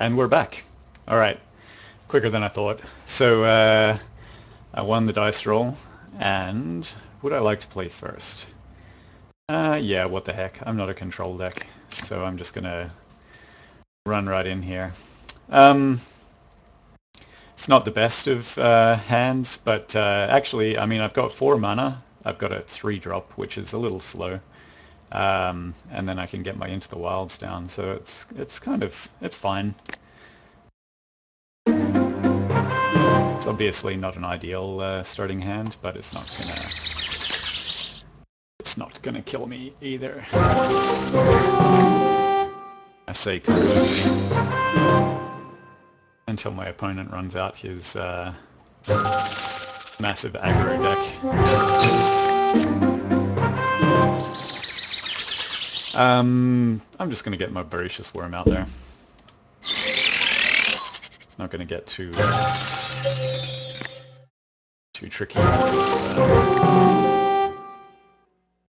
And we're back. All right, quicker than I thought. So I won the dice roll, and would I like to play first? Yeah, what the heck. I'm not a control deck, so I'm just gonna run right in here. Um, it's not the best of hands, but actually, I mean, I've got 4 mana. I've got a 3-drop, which is a little slow. And then I can get my Into the Wilds down, so it's kind of, it's fine. It's obviously not an ideal starting hand, but it's not gonna kill me either. I say completely until my opponent runs out his massive aggro deck. I'm just gonna get my Voracious Worm out there. Not gonna get too tricky.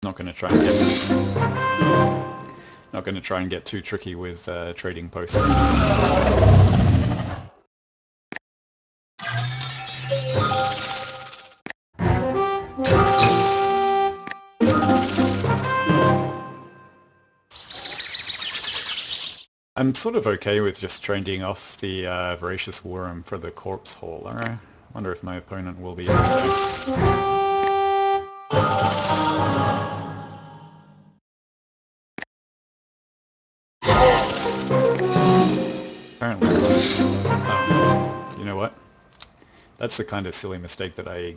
Not gonna try and get too tricky with trading posts. I'm sort of okay with just trading off the Voracious Worm for the Corpse Hauler. I wonder if my opponent will be also. Apparently. Oh, you know what? That's the kind of silly mistake that I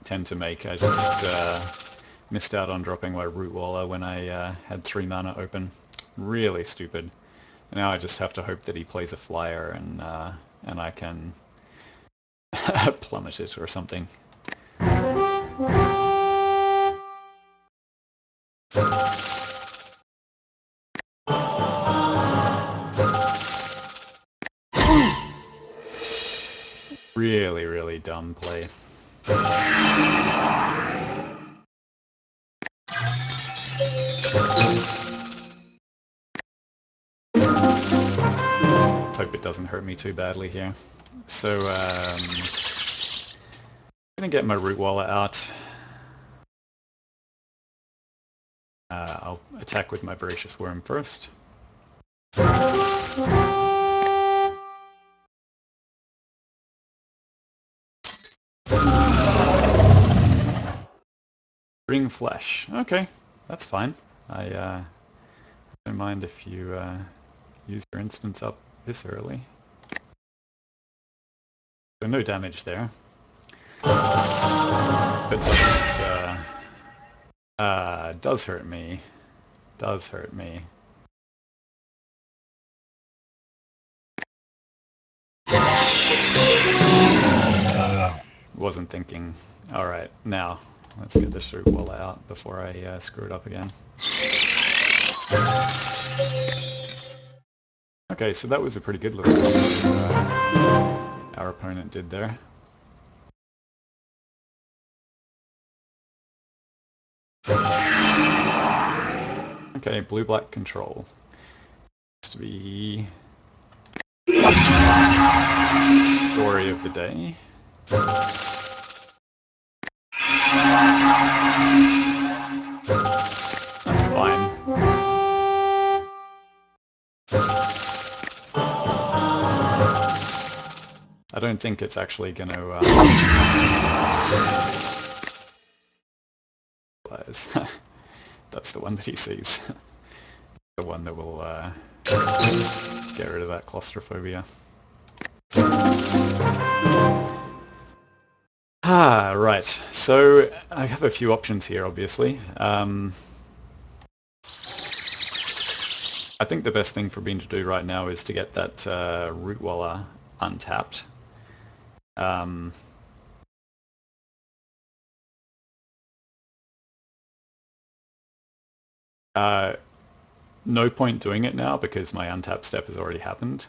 tend to make. I just missed out on dropping my Root Waller when I had 3 mana open. Really stupid. Now I just have to hope that he plays a flyer and I can plummet it or something. Really, really dumb play. Hope it doesn't hurt me too badly here. So, I'm gonna get my Root Waller out. I'll attack with my Voracious Worm first. Bring Flesh. Okay, that's fine. I don't mind if you use your instance up this early. So no damage there. But does hurt me. Does hurt me. Wasn't thinking. Alright, now let's get this Root Waller out before I screw it up again. Okay, so that was a pretty good little our opponent did there. Okay, blue-black control. Used to be story of the day. That's fine. I don't think it's actually going to that's the one that he sees. The one that will get rid of that claustrophobia. Right. So I have a few options here, obviously. I think the best thing for me to do right now is to get that Root Waller untapped. No point doing it now because my untap step has already happened.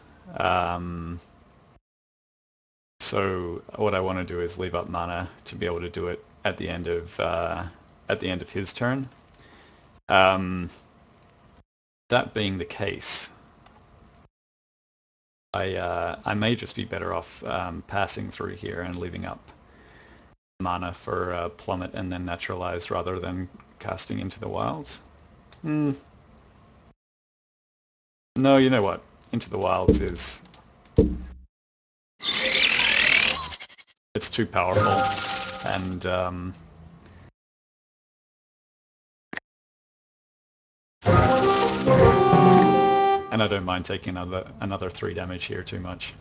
So what I want to do is leave up mana to be able to do it at the end of at the end of his turn. That being the case, I may just be better off passing through here and leaving up mana for Plummet and then Naturalize rather than casting into the wilds. No, you know what? Into the wilds is... it's too powerful, and I don't mind taking another 3 damage here too much.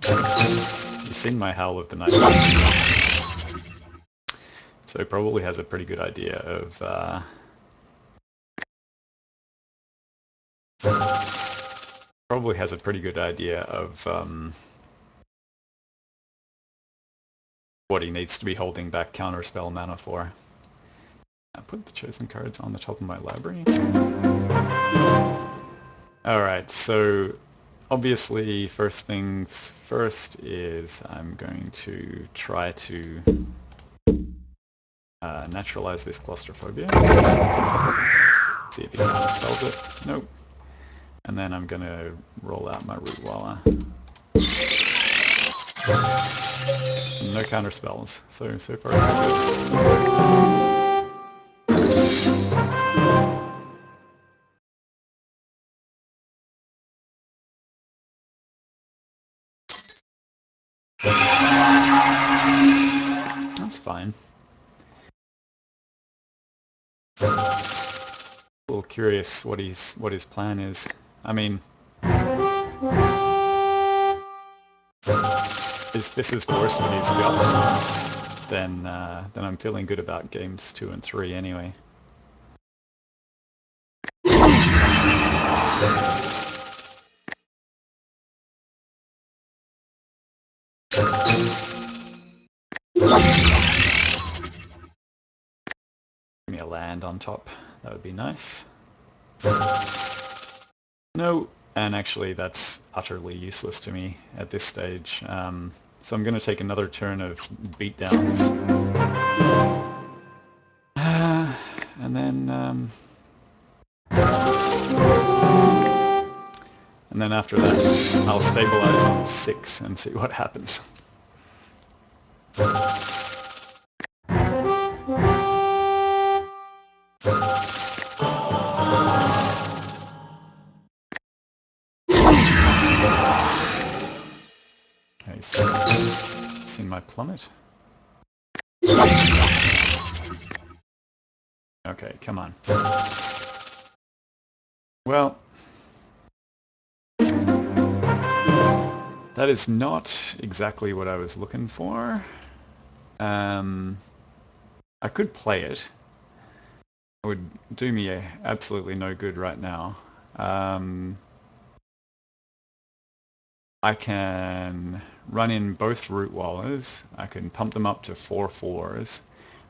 You've seen my Howl of the Night. So it probably has a pretty good idea of what he needs to be holding back counterspell mana for. I put the chosen cards on the top of my library. Alright, so obviously first things first is I'm going to try to naturalize this claustrophobia. See if he counterspells it. Nope. And then I'm going to roll out my Rootwalla. No counterspells, so far so good. That's fine. A little curious what his plan is. I mean, if this is worse than he's got, then I'm feeling good about games 2 and 3 anyway. Give me a land on top, that would be nice. No, and actually that's utterly useless to me at this stage. So I'm going to take another turn of beatdowns. And then after that I'll stabilize on 6 and see what happens. Okay, so seen my Plummet. Okay, come on. Well, that is not exactly what I was looking for. I could play it. It would do me absolutely no good right now. I can run in both Rootwallas, I can pump them up to 4/4s,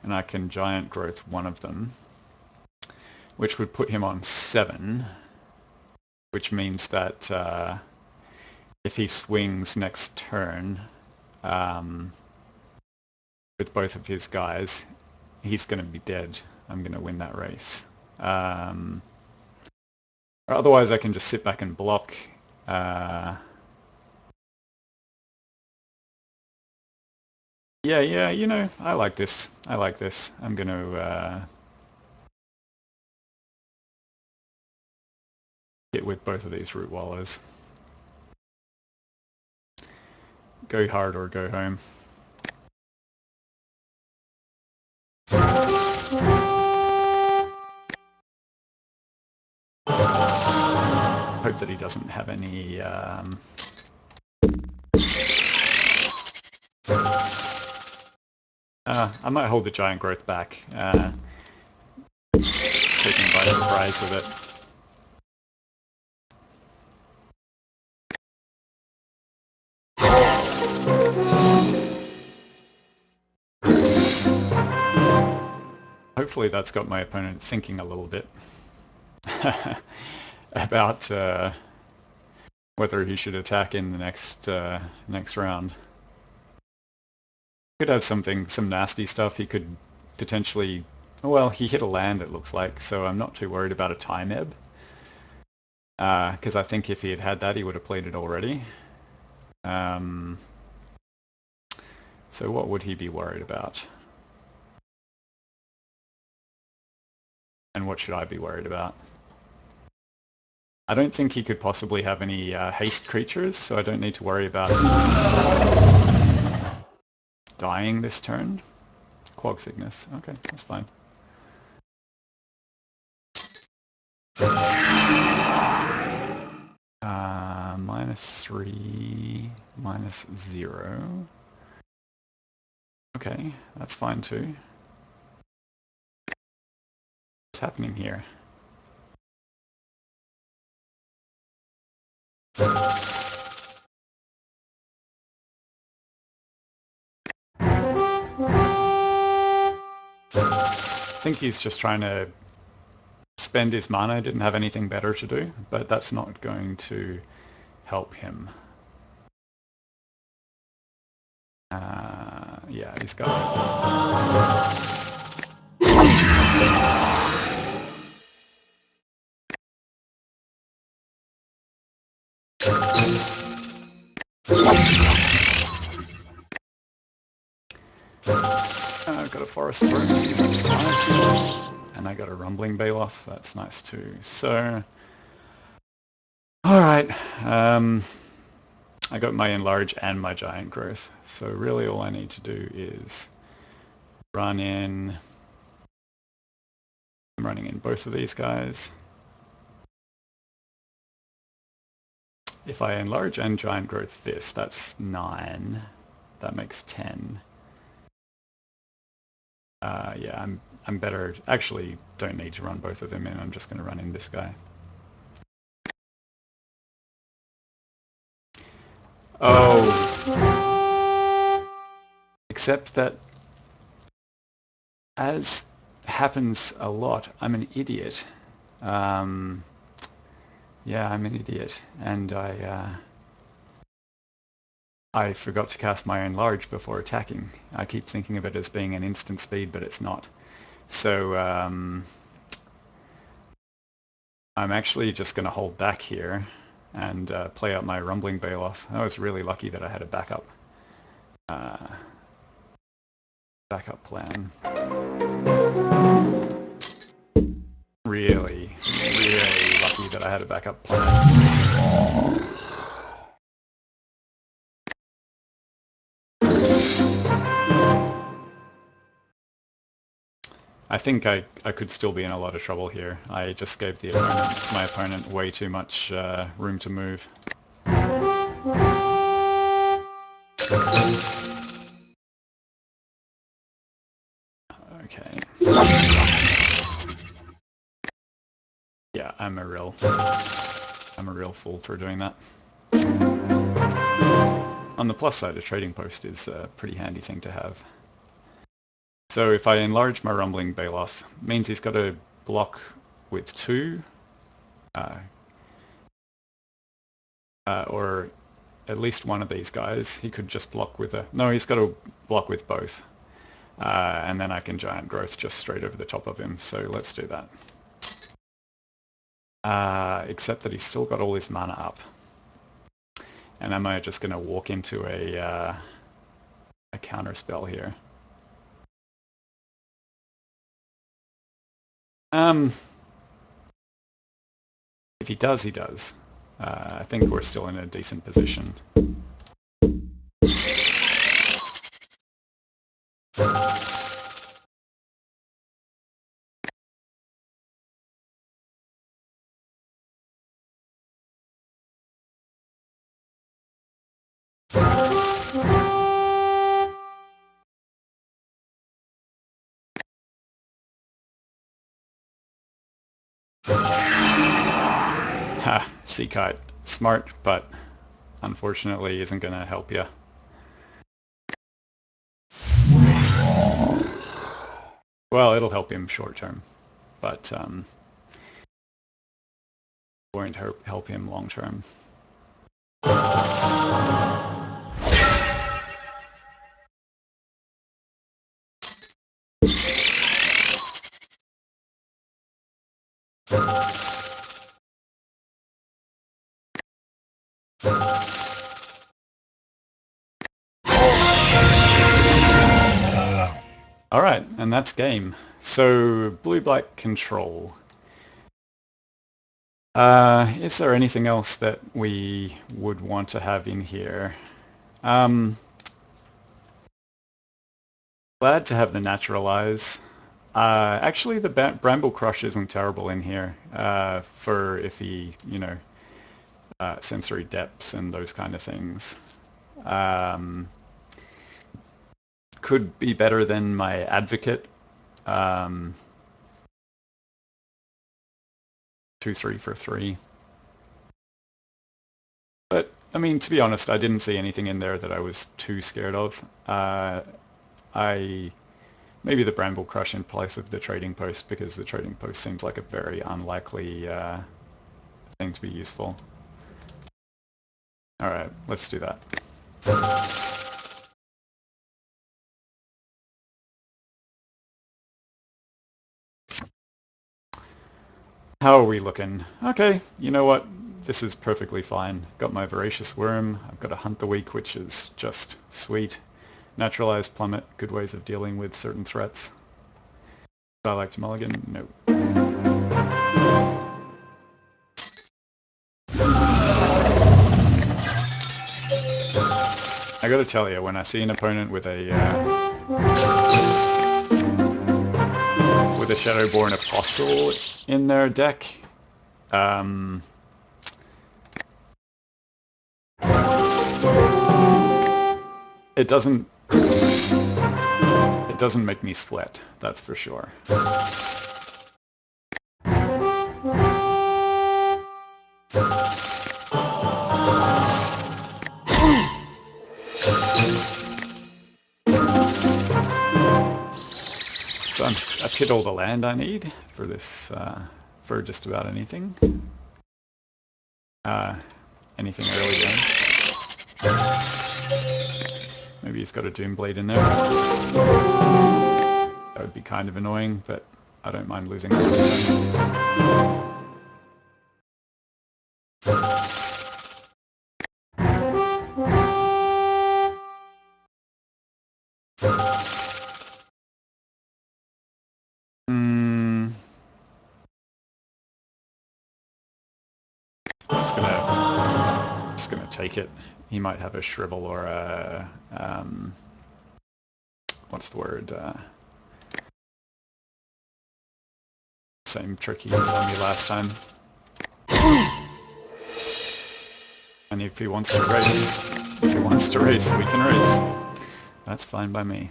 and I can Giant Growth one of them, which would put him on 7, which means that if he swings next turn with both of his guys, he's going to be dead. I'm going to win that race. Otherwise I can just sit back and block. Yeah, you know, I like this. I'm going to hit with both of these Rootwallas. Go hard or go home. Hope that he doesn't have any I might hold the Giant Growth back. Taken by surprise with it. Hopefully that's got my opponent thinking a little bit about whether he should attack in the next round. Could have some nasty stuff. He could potentially, well, he hit a land it looks like, so I'm not too worried about a time ebb. Because I think if he had had that, he would have played it already. So what would he be worried about? And what should I be worried about? I don't think he could possibly have any haste creatures, so I don't need to worry about dying this turn. Quag Sickness. Okay, that's fine. -3, -0. Okay, that's fine too. What's happening here? I think he's just trying to spend his mana, didn't have anything better to do, but that's not going to help him. Yeah, he's got I've got a Forest Throne, that's nice. And I got a Rumbling Baloth, that's nice too. So, alright, I got my Enlarge and my Giant Growth. So really all I need to do is run in, I'm running in both of these guys. If I Enlarge and Giant Growth this, that's 9. That makes 10. Yeah, I'm better. Actually, don't need to run both of them in. I'm just going to run in this guy. Oh. Except that, as happens a lot, I'm an idiot. Yeah, I'm an idiot. And I forgot to cast my Enlarge before attacking. I keep thinking of it as being an instant speed, but it's not. So I'm actually just going to hold back here and play out my Rumbling Baloth. I was really lucky that I had a backup plan. Really, really lucky that I had a backup plan. I think I could still be in a lot of trouble here. I just gave my opponent way too much room to move. Okay. Yeah, I'm a real fool for doing that. On the plus side, a trading post is a pretty handy thing to have. So if I enlarge my Rumbling Baloth, means he's got to block with 2, or at least one of these guys. He could just block with a... No, he's got to block with both. And then I can Giant Growth just straight over the top of him, so let's do that. Except that he's still got all his mana up. And am I just going to walk into a counter spell here? If he does, he does. I think we're still in a decent position. Ha, Sea Kite. Smart, but unfortunately isn't going to help you. Well, it'll help him short term, but won't help him long term. Alright, and that's game. So, blue-black control. Is there anything else that we would want to have in here? Glad to have the naturalize. Actually, the Bramble Crush isn't terrible in here for if he, you know, sensory depths and those kind of things. Could be better than my Advocate. 2-3 for 3. But, I mean, to be honest, I didn't see anything in there that I was too scared of. Maybe the Bramble Crush in place of the Trading Post, because the Trading Post seems like a very unlikely thing to be useful. Alright, let's do that. How are we looking? Okay, you know what? This is perfectly fine. Got my Voracious Worm, I've got a Hunt the Weak, which is just sweet. Naturalized Plummet, good ways of dealing with certain threats. Would I like to mulligan? No. I gotta tell you, when I see an opponent with a Shadowborn Apostle in their deck, it doesn't make me sweat, that's for sure. So I've hit all the land I need for this, for just about anything. Anything early game. Maybe he's got a Doomblade in there. That would be kind of annoying, but I don't mind losing that. Just gonna take it. He might have a Shrivel or a what's the word? Same trick he used on me last time. And if he wants to race, we can race. That's fine by me.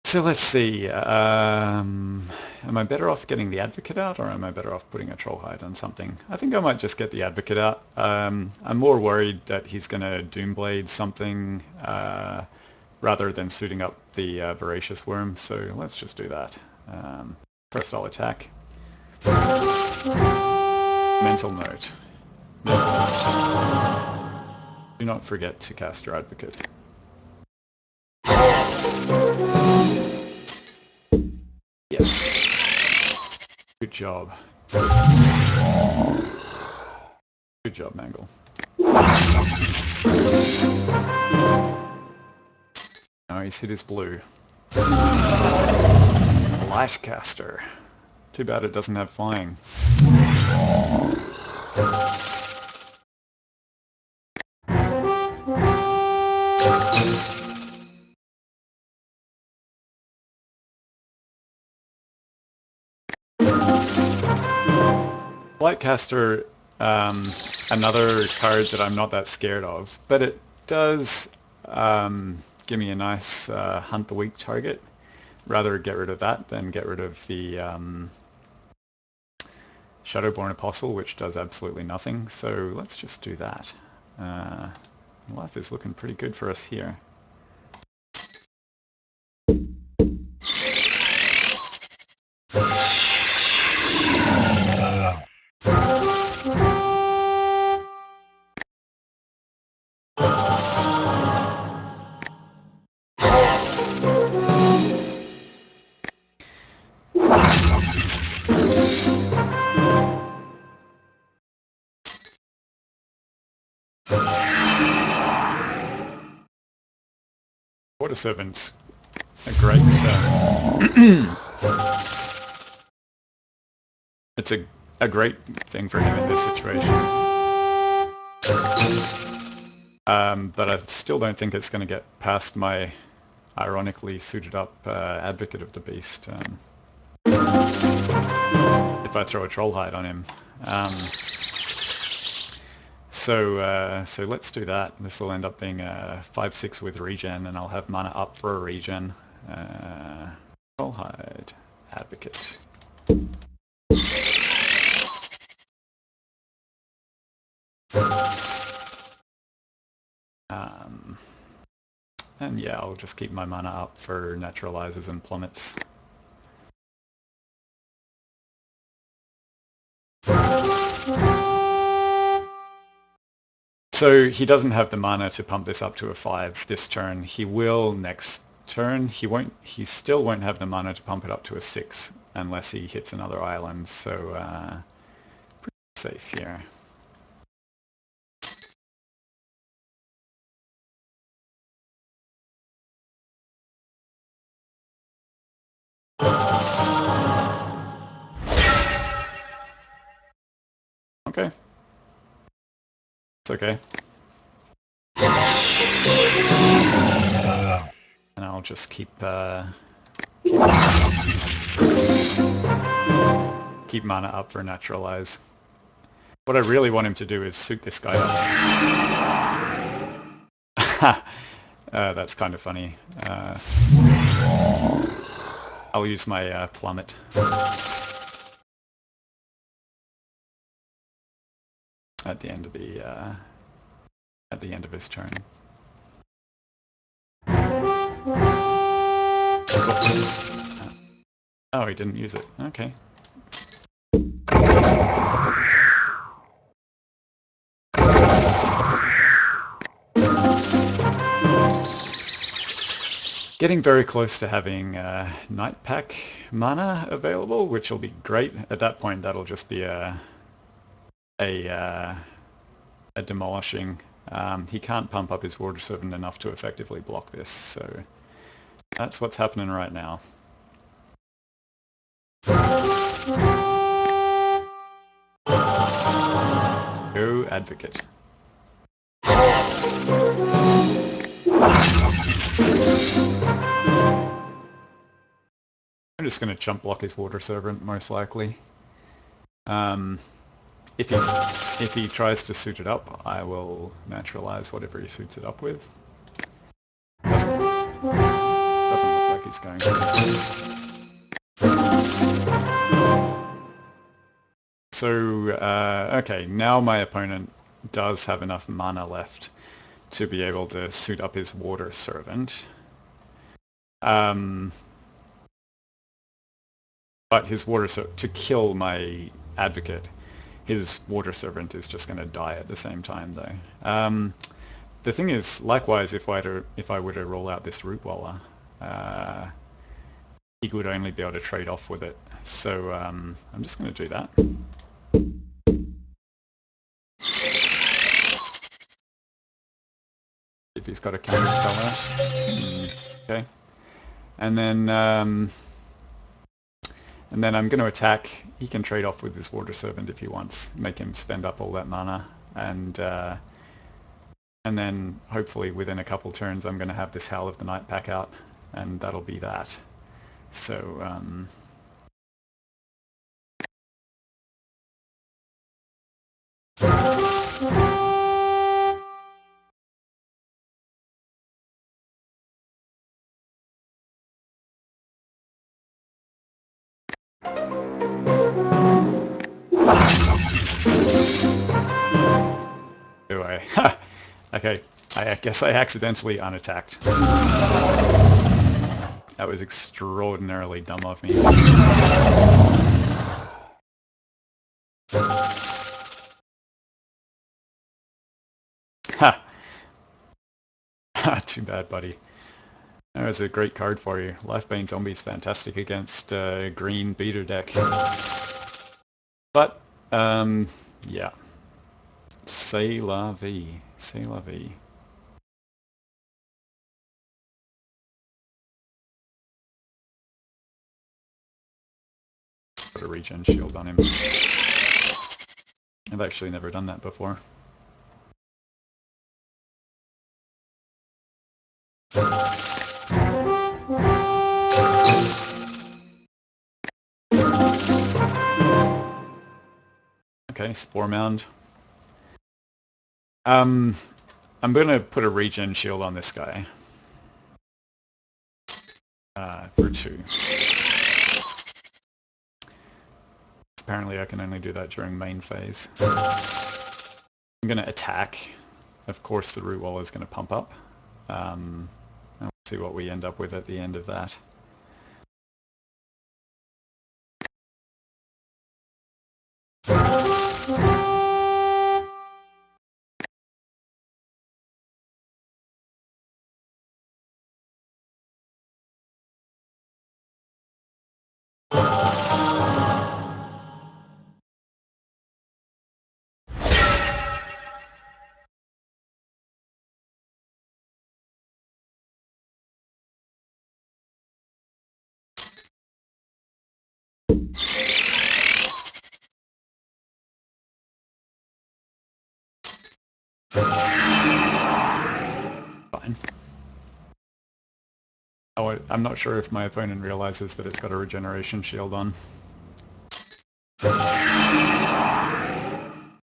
So let's see. Am I better off getting the Advocate out, or am I better off putting a Trollhide on something? I think I might just get the Advocate out. I'm more worried that he's going to Doomblade something rather than suiting up the Voracious Worm, so let's just do that. First I'll attack. Mental note. Do not forget to cast your Advocate. Yes. Good job. Good job, Mangle. Now he's hit his blue. Lightcaster. Too bad it doesn't have flying. Lightcaster, another card that I'm not that scared of, but it does give me a nice Hunt the Weak target. Rather get rid of that than get rid of the Shadowborn Apostle, which does absolutely nothing, so let's just do that. Life is looking pretty good for us here. Water Servant's a great... it's a great thing for him in this situation. But I still don't think it's going to get past my ironically suited up Advocate of the Beast if I throw a Troll Hide on him. So let's do that. This will end up being a 5/6 with regen, and I'll have mana up for a regen. Troll Hide, Advocate. And yeah, I'll just keep my mana up for Naturalizers and Plummets. So he doesn't have the mana to pump this up to a 5 this turn. He will next turn. He still won't have the mana to pump it up to a 6 unless he hits another island. So pretty safe here. Okay. It's okay. And I'll just keep mana up for Naturalize. What I really want him to do is suit this guy up. That's kind of funny. I'll use my Plummet. At the end of his turn. Oh, he didn't use it. Okay. Getting very close to having Night Pack mana available, which will be great. At that point, that'll just be a demolishing. He can't pump up his Water Servant enough to effectively block this, so that's what's happening right now. Go Advocate. I'm just going to chump block his Water Servant, most likely. If he tries to suit it up, I will Naturalize whatever he suits it up with. Doesn't look like he's going to. So, okay, now my opponent does have enough mana left to be able to suit up his Water Servant. But his Water Servant, to kill my Advocate, his Water Servant is just going to die at the same time, though. The thing is, likewise, if I were to roll out this Root Waller, he would only be able to trade off with it. So I'm just going to do that. If he's got a counter spell there. Okay. And then I'm going to attack. He can trade off with his Water Servant if he wants, make him spend up all that mana, and then hopefully within a couple turns I'm going to have this Howl of the Night Pack out, and that'll be that. So do I? Okay, I guess I accidentally unattacked. That was extraordinarily dumb of me. Ha! Too bad, buddy. That was a great card for you. Lifebane Zombie's fantastic against green beater deck. But, yeah. C'est la vie. C'est la vie. Put a regen shield on him. I've actually never done that before. Okay, Spore Mound. I'm going to put a regen shield on this guy. For 2. Apparently I can only do that during main phase. I'm going to attack. Of course the root wall is going to pump up. And we'll see what we end up with at the end of that. Fine. Oh, I'm not sure if my opponent realizes that it's got a regeneration shield on.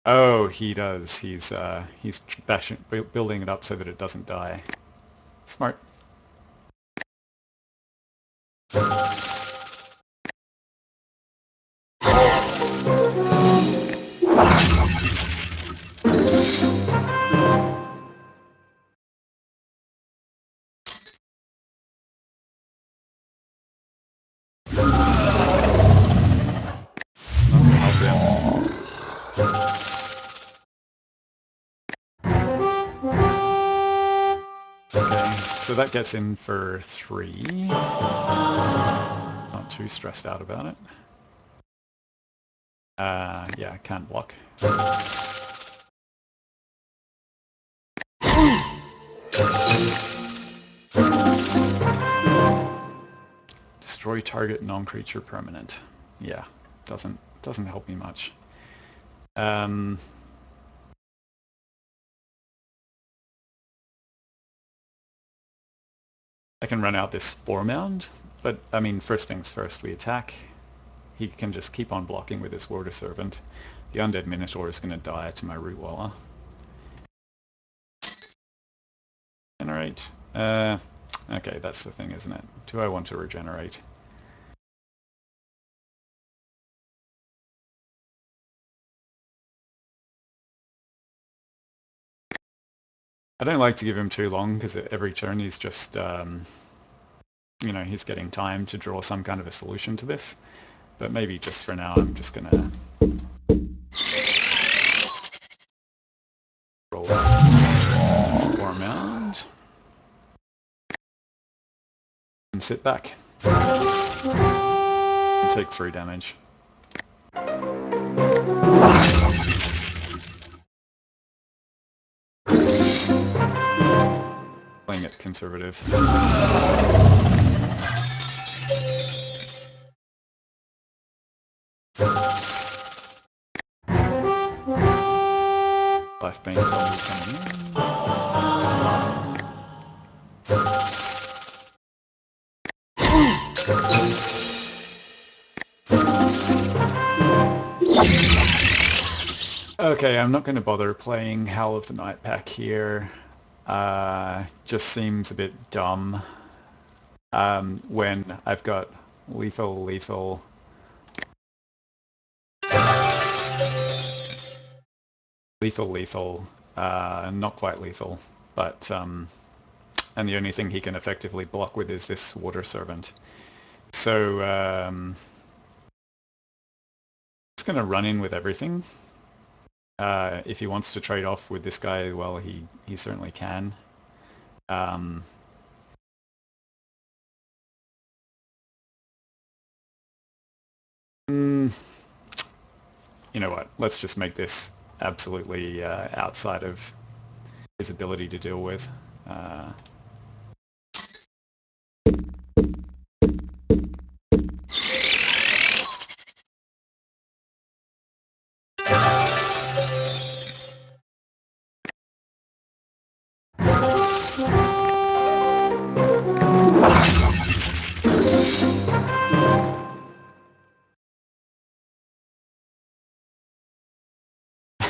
Oh, he does. He's building it up so that it doesn't die. Smart. So that gets in for 3. Not too stressed out about it. Yeah, can't block. Destroy target non-creature permanent. Yeah, doesn't help me much. I can run out this Spore Mound, but I mean, first things first, we attack. He can just keep on blocking with his Water Servant. The Undead Minotaur is going to die to my Root Waller. Generate. Okay, that's the thing, isn't it? Do I want to regenerate? I don't like to give him too long, because every turn he's just, you know, he's getting time to draw some kind of a solution to this. But maybe just for now, I'm just going to roll that Spore Mound and sit back. And take 3 damage. Playing it conservative. Life Bane's always coming in. Okay, I'm not going to bother playing Howl of the Night Pack here. Just seems a bit dumb when I've got lethal, not quite lethal, but and the only thing he can effectively block with is this Water Servant. So just going to run in with everything. If he wants to trade off with this guy, well, he certainly can. You know what? Let's just make this absolutely outside of his ability to deal with.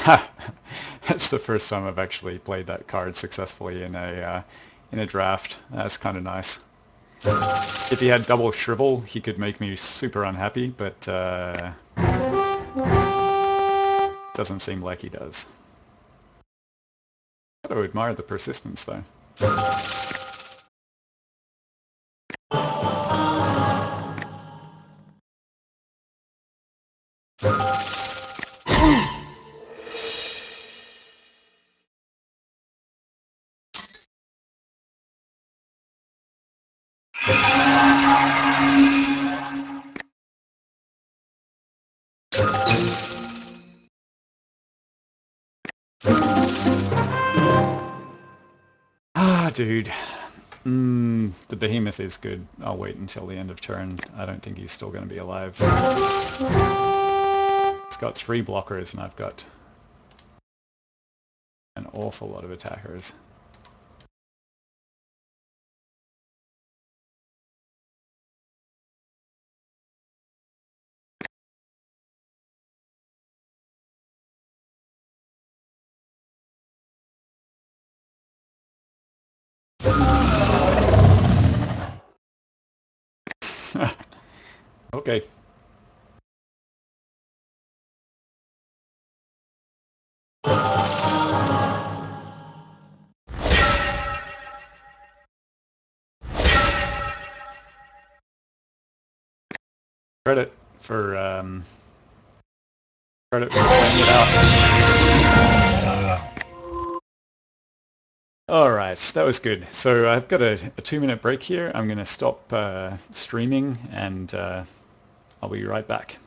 That's the first time I've actually played that card successfully in a draft. That's kind of nice. If he had double shrivel, he could make me super unhappy, but doesn't seem like he does. I admire the persistence, though. Ah, dude. The behemoth is good. I'll wait until the end of turn. I don't think he's still going to be alive. It's got 3 blockers and I've got an awful lot of attackers. Okay. Credit for playing it out. Alright, that was good. So I've got a 2-minute break here. I'm going to stop streaming and I'll be right back.